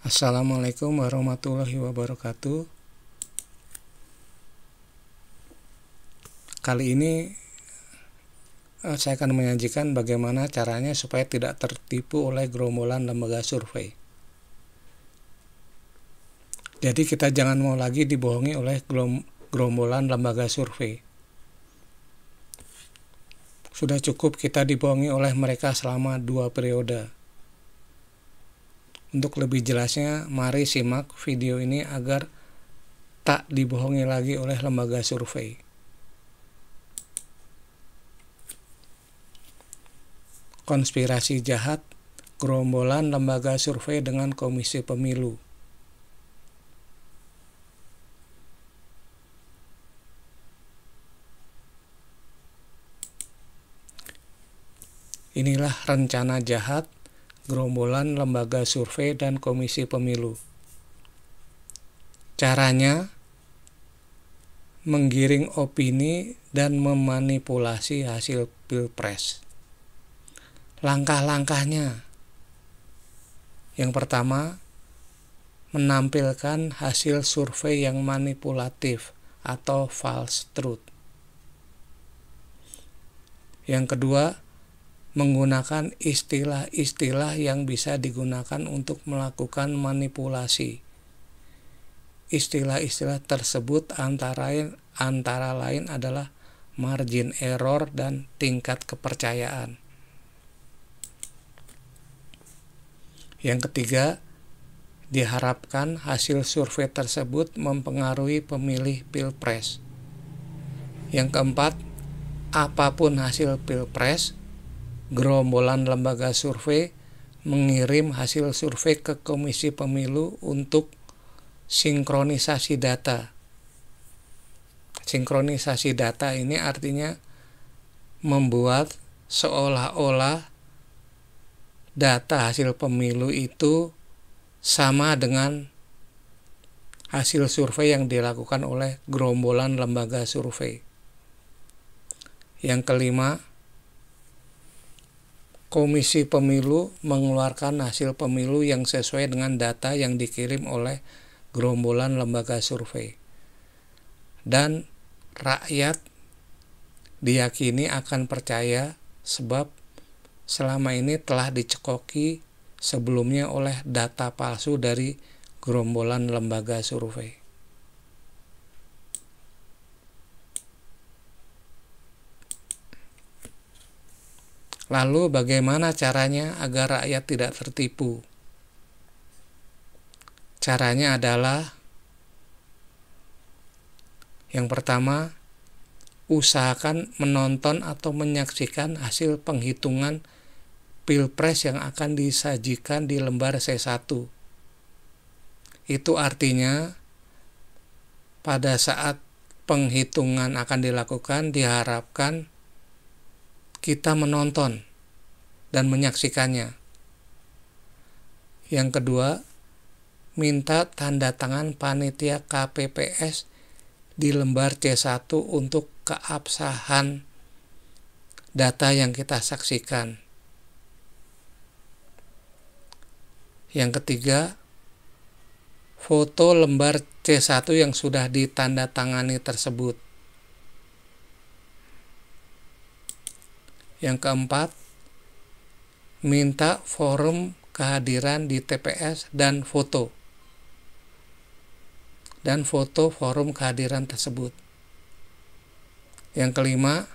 Assalamualaikum warahmatullahi wabarakatuh. Kali ini saya akan menyajikan bagaimana caranya supaya tidak tertipu oleh gerombolan lembaga survei. Jadi kita jangan mau lagi dibohongi oleh gerombolan lembaga survei. Sudah cukup kita dibohongi oleh mereka selama 2 periode. Untuk lebih jelasnya, mari simak video ini agar tak dibohongi lagi oleh lembaga survei. Konspirasi jahat gerombolan lembaga survei dengan Komisi Pemilu. Inilah rencana jahat gerombolan lembaga survei dan Komisi Pemilu. Caranya menggiring opini dan memanipulasi hasil Pilpres. Langkah-langkahnya: yang pertama, menampilkan hasil survei yang manipulatif atau false truth. Yang kedua, menggunakan istilah-istilah yang bisa digunakan untuk melakukan manipulasi. Istilah-istilah tersebut antara lain adalah margin error dan tingkat kepercayaan. Yang ketiga, diharapkan hasil survei tersebut mempengaruhi pemilih Pilpres. Yang keempat, apapun hasil Pilpres, gerombolan lembaga survei mengirim hasil survei ke Komisi Pemilu untuk sinkronisasi data. Sinkronisasi data ini artinya membuat seolah-olah data hasil pemilu itu sama dengan hasil survei yang dilakukan oleh gerombolan lembaga survei. Yang kelima, Komisi Pemilu mengeluarkan hasil pemilu yang sesuai dengan data yang dikirim oleh gerombolan lembaga survei. Dan rakyat diyakini akan percaya sebab selama ini telah dicekoki sebelumnya oleh data palsu dari gerombolan lembaga survei. Lalu bagaimana caranya agar rakyat tidak tertipu? Caranya adalah, yang pertama, usahakan menonton atau menyaksikan hasil penghitungan Pilpres yang akan disajikan di lembar C1. Itu artinya pada saat penghitungan akan dilakukan, diharapkan kita menonton dan menyaksikannya. Yang kedua, minta tanda tangan panitia KPPS di lembar C1 untuk keabsahan data yang kita saksikan. Yang ketiga, foto lembar C1 yang sudah ditandatangani tersebut. Yang keempat, minta forum kehadiran di TPS dan foto forum kehadiran tersebut. Yang kelima,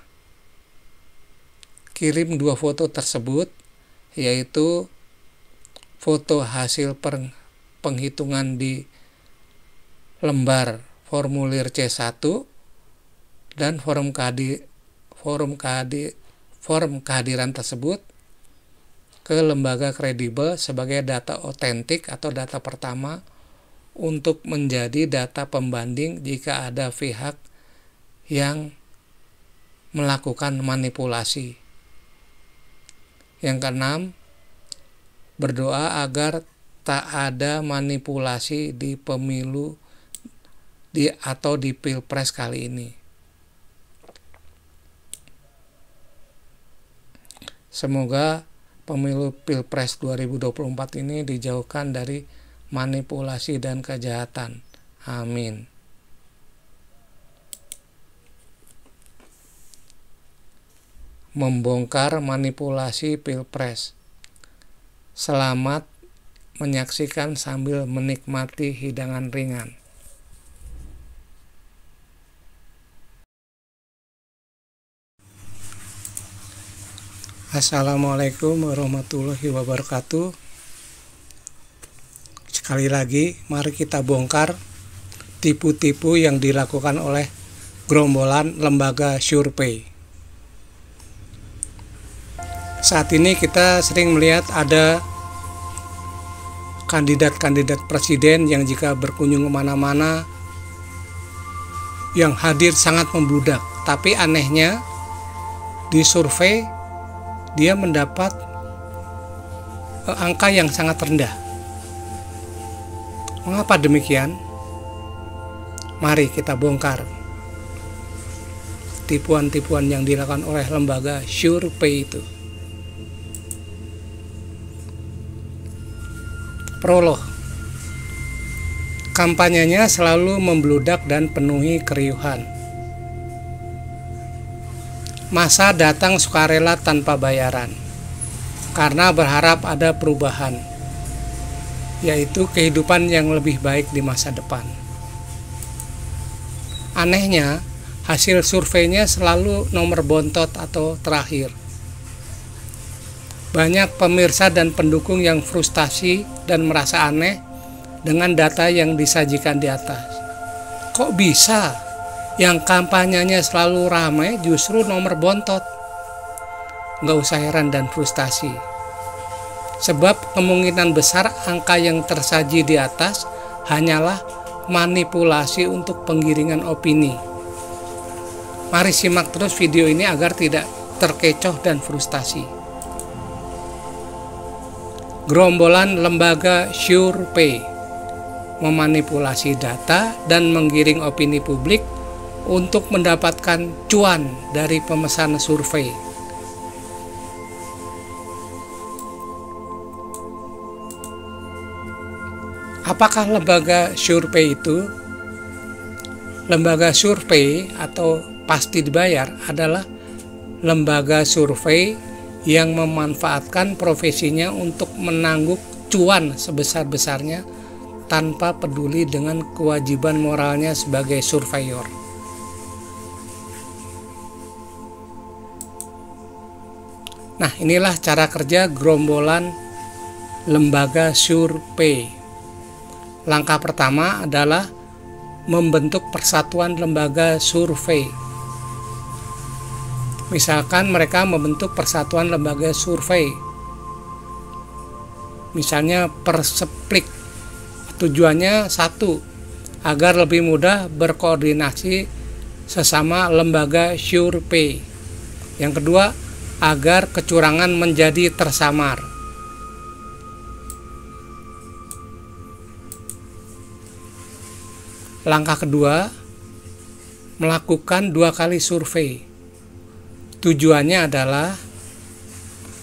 kirim 2 foto tersebut, yaitu foto hasil penghitungan di lembar formulir C1 dan forum kehadiran tersebut ke lembaga kredibel sebagai data otentik atau data pertama untuk menjadi data pembanding jika ada pihak yang melakukan manipulasi. Yang keenam, berdoa agar tak ada manipulasi di pemilu atau di Pilpres kali ini. Semoga pemilu Pilpres 2024 ini dijauhkan dari manipulasi dan kejahatan. Amin. Membongkar manipulasi Pilpres. Selamat menyaksikan sambil menikmati hidangan ringan. Assalamualaikum warahmatullahi wabarakatuh. Sekali lagi, mari kita bongkar tipu-tipu yang dilakukan oleh gerombolan lembaga survei. Saat ini kita sering melihat ada kandidat-kandidat presiden yang jika berkunjung kemana-mana yang hadir sangat membludak. Tapi anehnya di survei dia mendapat angka yang sangat rendah. Mengapa demikian? Mari kita bongkar tipuan-tipuan yang dilakukan oleh lembaga survei itu. Prolog. Kampanyenya selalu membludak dan penuhi keriuhan. Masa datang sukarela tanpa bayaran karena berharap ada perubahan, yaitu kehidupan yang lebih baik di masa depan. Anehnya, hasil surveinya selalu nomor bontot atau terakhir. Banyak pemirsa dan pendukung yang frustasi dan merasa aneh dengan data yang disajikan di atas. Kok bisa yang kampanyenya selalu ramai justru nomor bontot? Nggak usah heran dan frustasi, sebab kemungkinan besar angka yang tersaji di atas hanyalah manipulasi untuk penggiringan opini. Mari simak terus video ini agar tidak terkecoh dan frustasi. Gerombolan lembaga survei memanipulasi data dan menggiring opini publik untuk mendapatkan cuan dari pemesan survei. Apakah lembaga survei itu? Lembaga survei atau pasti dibayar adalah lembaga survei yang memanfaatkan profesinya untuk menangguk cuan sebesar-besarnya tanpa peduli dengan kewajiban moralnya sebagai surveyor. Nah, inilah cara kerja gerombolan lembaga survei. Langkah pertama adalah membentuk persatuan lembaga survei. Misalkan mereka membentuk persatuan lembaga survei, misalnya Perseplik. Tujuannya satu, agar lebih mudah berkoordinasi sesama lembaga survei. Yang kedua, agar kecurangan menjadi tersamar. Langkah kedua, melakukan 2 kali survei. Tujuannya adalah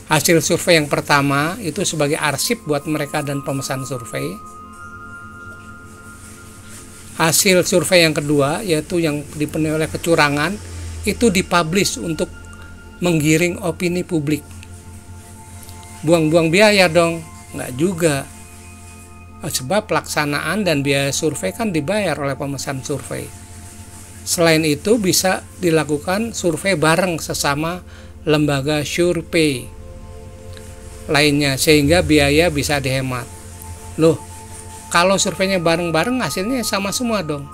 hasil survei yang pertama itu sebagai arsip buat mereka dan pemesan survei. Hasil survei yang kedua, yaitu yang dipenuhi oleh kecurangan, itu dipublish untuk menggiring opini publik. Buang-buang biaya dong? Nggak juga. Sebab pelaksanaan dan biaya survei kan dibayar oleh pemesan survei. Selain itu bisa dilakukan survei bareng sesama lembaga survei lainnya sehingga biaya bisa dihemat. Loh, kalau surveinya bareng-bareng hasilnya sama semua dong?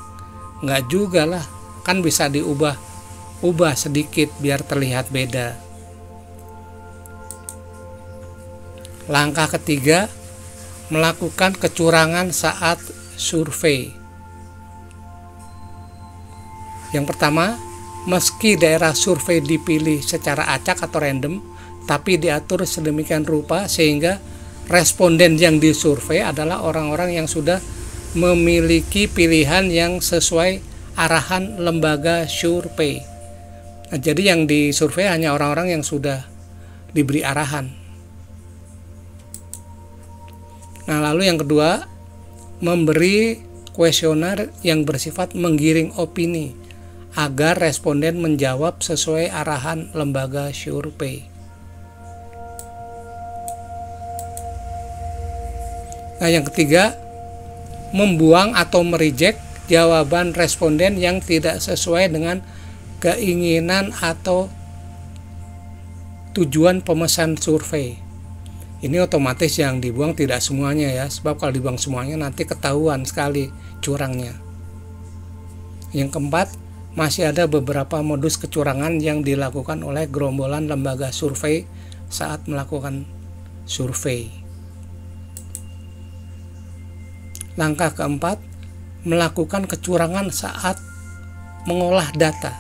Nggak juga lah, kan bisa diubah sedikit biar terlihat beda. Langkah ketiga, melakukan kecurangan saat survei. Yang pertama, meski daerah survei dipilih secara acak atau random, tapi diatur sedemikian rupa sehingga responden yang disurvei adalah orang-orang yang sudah memiliki pilihan yang sesuai arahan lembaga survei. Nah, jadi yang disurvei hanya orang-orang yang sudah diberi arahan. Nah, lalu yang kedua, memberi kuesioner yang bersifat menggiring opini agar responden menjawab sesuai arahan lembaga survei. Nah, yang ketiga, membuang atau mereject jawaban responden yang tidak sesuai dengan keinginan atau tujuan pemesan survei. Ini otomatis yang dibuang tidak semuanya ya, sebab kalau dibuang semuanya nanti ketahuan sekali curangnya. Yang keempat, masih ada beberapa modus kecurangan yang dilakukan oleh gerombolan lembaga survei saat melakukan survei. Langkah keempat, melakukan kecurangan saat mengolah data.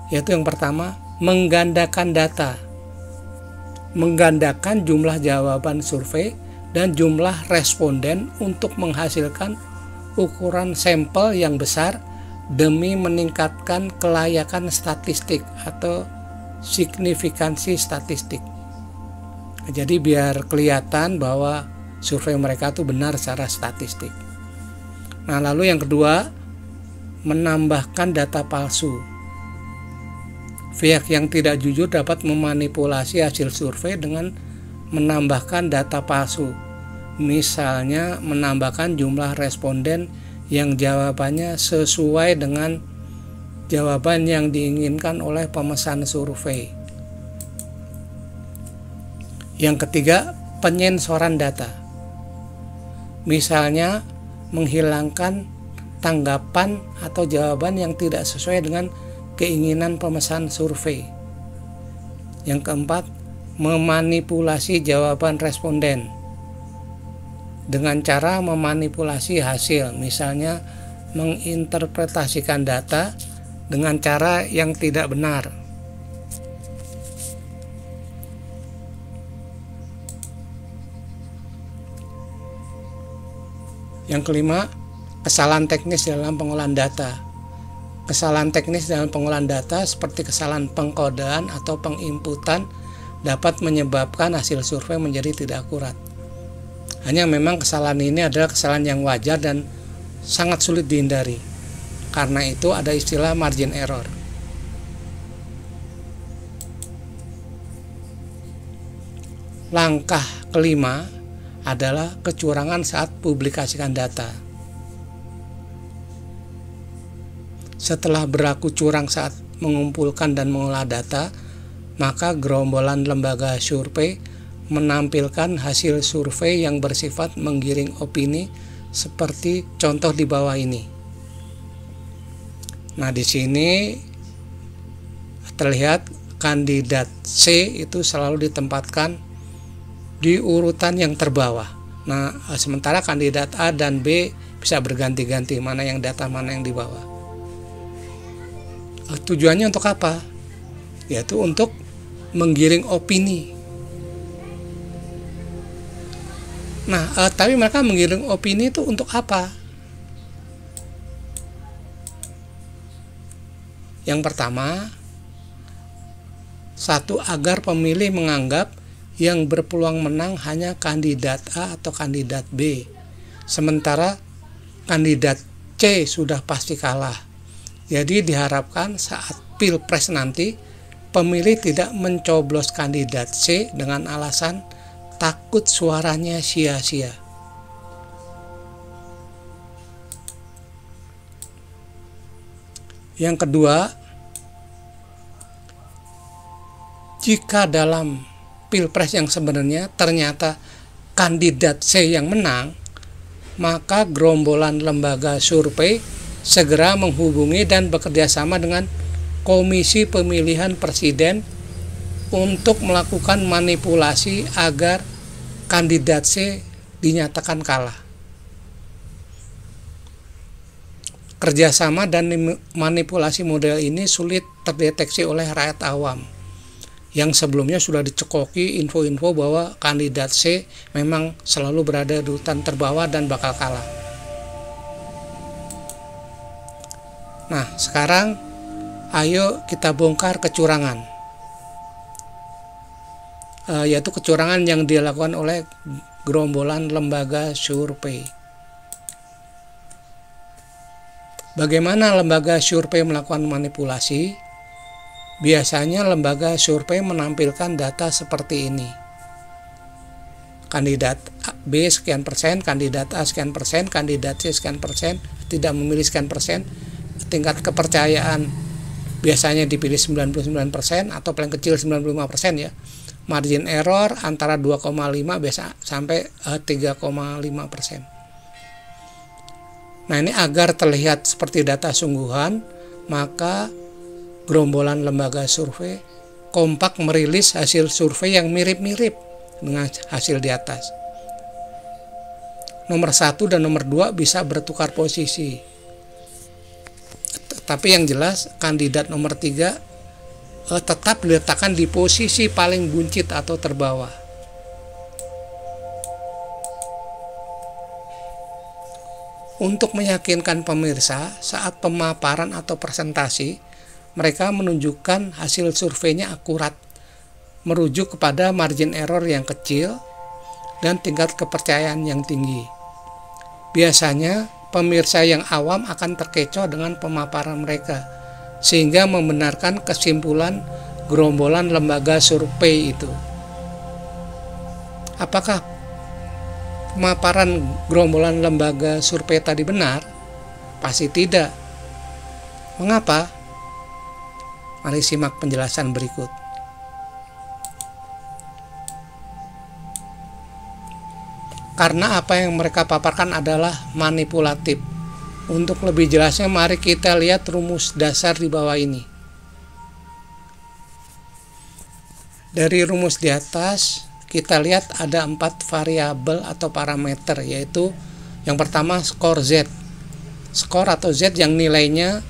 Yaitu yang pertama, menggandakan data. Menggandakan jumlah jawaban survei dan jumlah responden untuk menghasilkan ukuran sampel yang besar demi meningkatkan kelayakan statistik atau signifikansi statistik. Jadi biar kelihatan bahwa survei mereka itu benar secara statistik. Nah, lalu yang kedua, menambahkan data palsu. Pihak yang tidak jujur dapat memanipulasi hasil survei dengan menambahkan data palsu. Misalnya menambahkan jumlah responden yang jawabannya sesuai dengan jawaban yang diinginkan oleh pemesan survei. Yang ketiga, penyensoran data. Misalnya menghilangkan tanggapan atau jawaban yang tidak sesuai dengan keinginan pemesan survei. Yang keempat, memanipulasi jawaban responden dengan cara memanipulasi hasil, misalnya menginterpretasikan data dengan cara yang tidak benar. Yang kelima, kesalahan teknis dalam pengolahan data. Kesalahan teknis dalam pengolahan data seperti kesalahan pengkodean atau penginputan dapat menyebabkan hasil survei menjadi tidak akurat. Hanya memang kesalahan ini adalah kesalahan yang wajar dan sangat sulit dihindari. Karena itu ada istilah margin error. Langkah kelima adalah kecurangan saat publikasikan data. Setelah berlaku curang saat mengumpulkan dan mengolah data, maka gerombolan lembaga survei menampilkan hasil survei yang bersifat menggiring opini seperti contoh di bawah ini. Nah, di sini terlihat kandidat C itu selalu ditempatkan di urutan yang terbawah. Nah, sementara kandidat A dan B bisa berganti-ganti mana yang data mana yang di bawah. Tujuannya untuk apa? Yaitu untuk menggiring opini. Nah, tapi mereka menggiring opini itu untuk apa? Yang pertama, satu, agar pemilih menganggap yang berpeluang menang hanya kandidat A atau kandidat B, sementara kandidat C sudah pasti kalah. Jadi diharapkan saat pilpres nanti pemilih tidak mencoblos kandidat C dengan alasan takut suaranya sia-sia. Yang kedua, jika dalam pilpres yang sebenarnya ternyata kandidat C yang menang, maka gerombolan lembaga survei segera menghubungi dan bekerjasama dengan Komisi Pemilihan Presiden untuk melakukan manipulasi agar kandidat C dinyatakan kalah. Kerjasama dan manipulasi model ini sulit terdeteksi oleh rakyat awam yang sebelumnya sudah dicekoki info-info bahwa kandidat C memang selalu berada di urutan terbawah dan bakal kalah. Nah, sekarang ayo kita bongkar kecurangan, yaitu kecurangan yang dilakukan oleh gerombolan lembaga survei. Bagaimana lembaga survei melakukan manipulasi? Biasanya lembaga survei menampilkan data seperti ini. Kandidat B sekian persen, kandidat A sekian persen, kandidat C sekian persen, tidak memilih sekian persen. Tingkat kepercayaan biasanya dipilih 99% atau paling kecil 95% ya. Margin error antara 2,5 biasa sampai 3,5%. Nah, ini agar terlihat seperti data sungguhan, maka gerombolan lembaga survei kompak merilis hasil survei yang mirip-mirip dengan hasil di atas. Nomor 1 dan nomor 2 bisa bertukar posisi. Tapi yang jelas kandidat nomor 3 tetap diletakkan di posisi paling buncit atau terbawah. Untuk meyakinkan pemirsa saat pemaparan atau presentasi, mereka menunjukkan hasil surveinya akurat, merujuk kepada margin error yang kecil dan tingkat kepercayaan yang tinggi. Biasanya pemirsa yang awam akan terkecoh dengan pemaparan mereka, sehingga membenarkan kesimpulan gerombolan lembaga survei itu. Apakah pemaparan gerombolan lembaga survei tadi benar? Pasti tidak. Mengapa? Mari simak penjelasan berikut. Karena apa yang mereka paparkan adalah manipulatif. Untuk lebih jelasnya, mari kita lihat rumus dasar di bawah ini. Dari rumus di atas, kita lihat ada 4 variabel atau parameter, yaitu yang pertama skor Z. Skor atau Z yang nilainya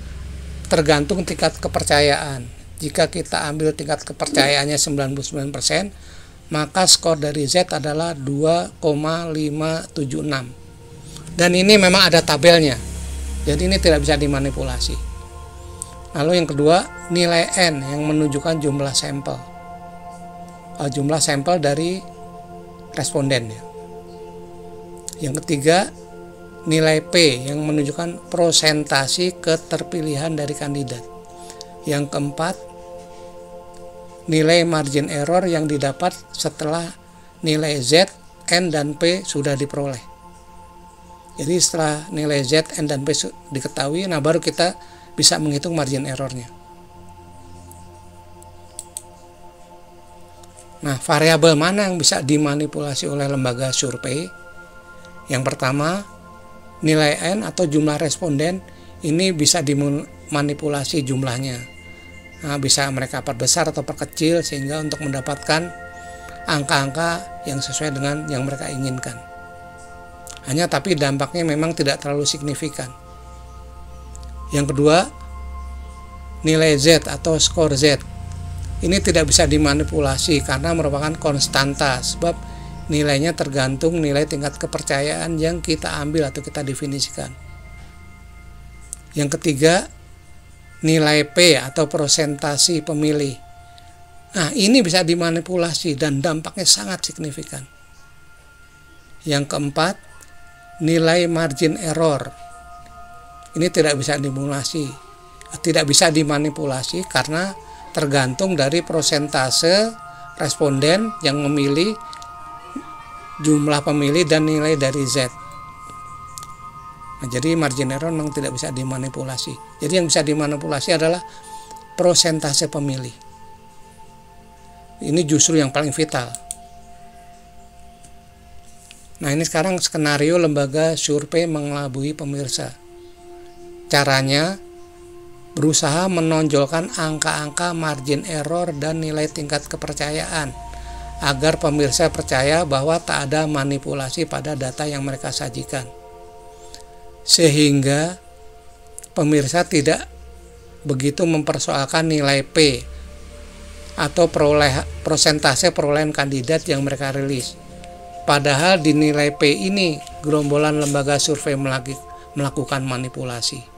tergantung tingkat kepercayaan. Jika kita ambil tingkat kepercayaannya 99%, maka skor dari Z adalah 2,576. Dan ini memang ada tabelnya. Jadi ini tidak bisa dimanipulasi. Lalu yang kedua, nilai N yang menunjukkan jumlah sampel. Jumlah sampel dari responden ya. Yang ketiga, nilai P yang menunjukkan persentase keterpilihan dari kandidat. Yang keempat, nilai margin error yang didapat setelah nilai Z, N, dan P sudah diperoleh. Jadi setelah nilai Z, N, dan P diketahui, nah baru kita bisa menghitung margin errornya. Nah, variabel mana yang bisa dimanipulasi oleh lembaga survei? Yang pertama, nilai N atau jumlah responden ini bisa dimanipulasi jumlahnya. Nah, bisa mereka perbesar atau perkecil sehingga untuk mendapatkan angka-angka yang sesuai dengan yang mereka inginkan. Hanya tapi dampaknya memang tidak terlalu signifikan. Yang kedua, nilai Z atau skor Z. Ini tidak bisa dimanipulasi karena merupakan konstanta, sebab nilainya tergantung nilai tingkat kepercayaan yang kita ambil atau kita definisikan. Yang ketiga, nilai P atau persentase pemilih. Nah, ini bisa dimanipulasi dan dampaknya sangat signifikan. Yang keempat, nilai margin error. Ini tidak bisa dimanipulasi karena tergantung dari persentase responden yang memilih, jumlah pemilih, dan nilai dari Z. Nah, jadi margin error memang tidak bisa dimanipulasi. Jadi yang bisa dimanipulasi adalah persentase pemilih. Ini justru yang paling vital. Nah, ini sekarang skenario lembaga survei mengelabui pemirsa. Caranya berusaha menonjolkan angka-angka margin error dan nilai tingkat kepercayaan agar pemirsa percaya bahwa tak ada manipulasi pada data yang mereka sajikan. Sehingga pemirsa tidak begitu mempersoalkan nilai P atau persentase perolehan kandidat yang mereka rilis. Padahal di nilai P ini gerombolan lembaga survei melakukan manipulasi.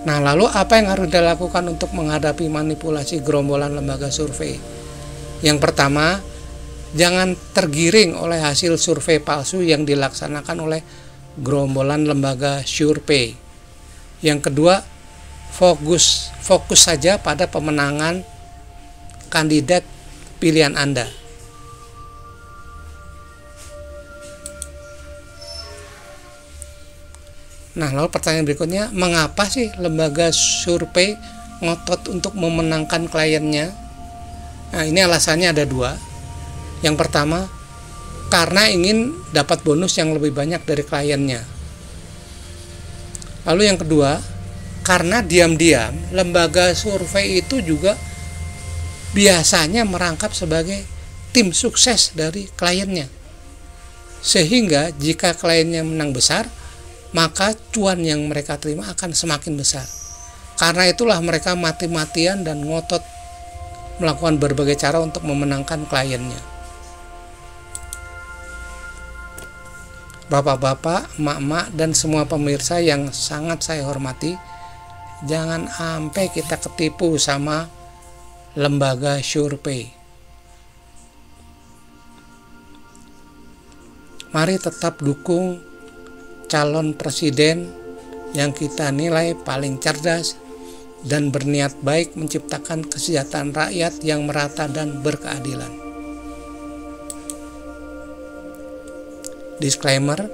Nah, lalu apa yang harus dilakukan untuk menghadapi manipulasi gerombolan lembaga survei? Yang pertama, Jangan tergiring oleh hasil survei palsu yang dilaksanakan oleh gerombolan lembaga survei. Yang kedua, fokus saja pada pemenangan kandidat pilihan Anda. Nah, lalu pertanyaan berikutnya, mengapa sih lembaga survei ngotot untuk memenangkan kliennya? Nah, ini alasannya ada dua. Yang pertama, karena ingin dapat bonus yang lebih banyak dari kliennya. Lalu yang kedua, karena diam-diam lembaga survei itu juga biasanya merangkap sebagai tim sukses dari kliennya. Sehingga jika kliennya menang besar, maka cuan yang mereka terima akan semakin besar. Karena itulah mereka mati-matian dan ngotot melakukan berbagai cara untuk memenangkan kliennya. Bapak-bapak, emak-emak, dan semua pemirsa yang sangat saya hormati, jangan sampai kita ketipu sama lembaga survei. Mari tetap dukung calon presiden yang kita nilai paling cerdas dan berniat baik menciptakan kesejahteraan rakyat yang merata dan berkeadilan. Disclaimer,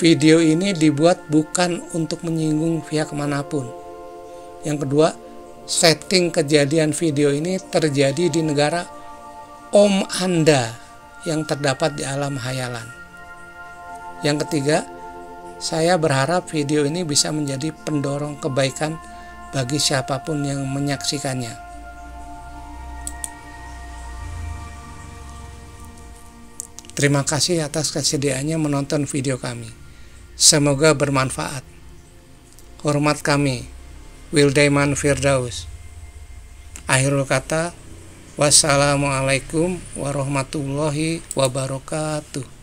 video ini dibuat bukan untuk menyinggung pihak manapun. Yang kedua, setting kejadian video ini terjadi di negara Om Anda yang terdapat di alam hayalan. Yang ketiga, saya berharap video ini bisa menjadi pendorong kebaikan bagi siapapun yang menyaksikannya. Terima kasih atas kesediaannya menonton video kami. Semoga bermanfaat. Hormat kami, Wildaiman Firdaus. Akhirul kata, wassalamualaikum warahmatullahi wabarakatuh.